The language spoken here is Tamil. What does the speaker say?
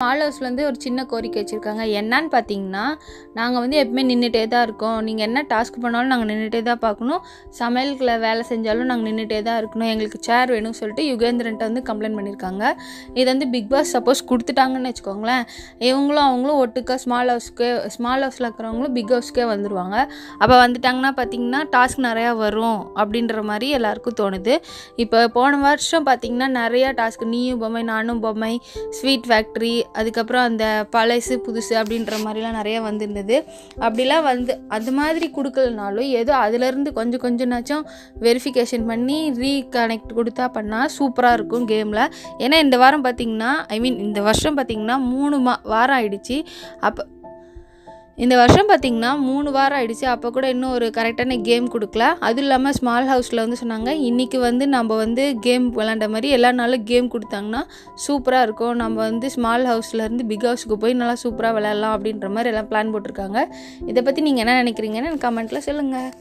ஸ்மால் ஹவுஸ்லேருந்து ஒரு சின்ன கோரிக்கை வச்சுருக்காங்க. என்னன்னு பார்த்தீங்கன்னா, நாங்கள் வந்து எப்பவுமே நின்றுட்டே தான் இருக்கோம். நீங்கள் என்ன டாஸ்க் பண்ணாலும் நாங்கள் நின்றுட்டே தான் பார்க்கணும். சமையலுக்குள்ள வேலை செஞ்சாலும் நாங்கள் நின்றுட்டே தான் இருக்கணும். எங்களுக்கு சேர் வேணும்னு சொல்லிட்டு யுகேந்திரன்ட்ட வந்து கம்ப்ளைண்ட் பண்ணியிருக்காங்க. இது வந்து பிக் பாஸ் சப்போஸ் கொடுத்துட்டாங்கன்னு வச்சுக்கோங்களேன், இவங்களும் அவங்களும் ஒட்டுக்கா ஸ்மால் ஹவுஸில் இருக்கிறவங்களும் பிக் ஹவுஸ்க்கே வந்துடுவாங்க. அப்போ வந்துட்டாங்கன்னா பார்த்தீங்கன்னா டாஸ்க் நிறையா வரும் அப்படின்ற மாதிரி எல்லாருக்கும் தோணுது. இப்போ போன வருஷம் பார்த்தீங்கன்னா நிறையா டாஸ்க், நீயும் பொம்மை நானும் பொம்மை, ஸ்வீட் ஃபேக்ட்ரி, அதுக்கப்புறம் அந்த பழசு புதுசு அப்படின்ற மாதிரிலாம் நிறையா வந்துருந்தது. அப்படிலாம் வந்து அது மாதிரி கொடுக்கலனாலும் ஏதோ அதுலேருந்து கொஞ்சம்னாச்சும் வெரிஃபிகேஷன் பண்ணி ரீகனெக்ட் கொடுத்தா பண்ணால் சூப்பராக இருக்கும் கேமில். ஏன்னா இந்த வாரம் பார்த்திங்கன்னா இந்த வருஷம் பார்த்திங்கன்னா 3 வாரம் ஆயிடுச்சு. இந்த வருஷம் பார்த்திங்கன்னா 3 வாரம் ஆகிடுச்சு. அப்போ கூட இன்னும் ஒரு கரெக்டான கேம் கொடுக்கல. அதுவும் இல்லாமல் ஸ்மால் ஹவுஸில் வந்து சொன்னாங்க, இன்றைக்கி வந்து நம்ம வந்து கேம் விளாண்ட மாதிரி எல்லா நாளும் கேம் கொடுத்தாங்கன்னா சூப்பராக இருக்கும். நம்ம வந்து ஸ்மால் ஹவுஸ்லேருந்து பிக் ஹவுஸுக்கு போய் நல்லா சூப்பராக விளையாடலாம் அப்படின்ற மாதிரி எல்லாம் பிளான் போட்டிருக்காங்க. இதை பற்றி நீங்கள் என்ன நினைக்கிறீங்கன்னு எனக்கு கமெண்ட்டில் சொல்லுங்கள்.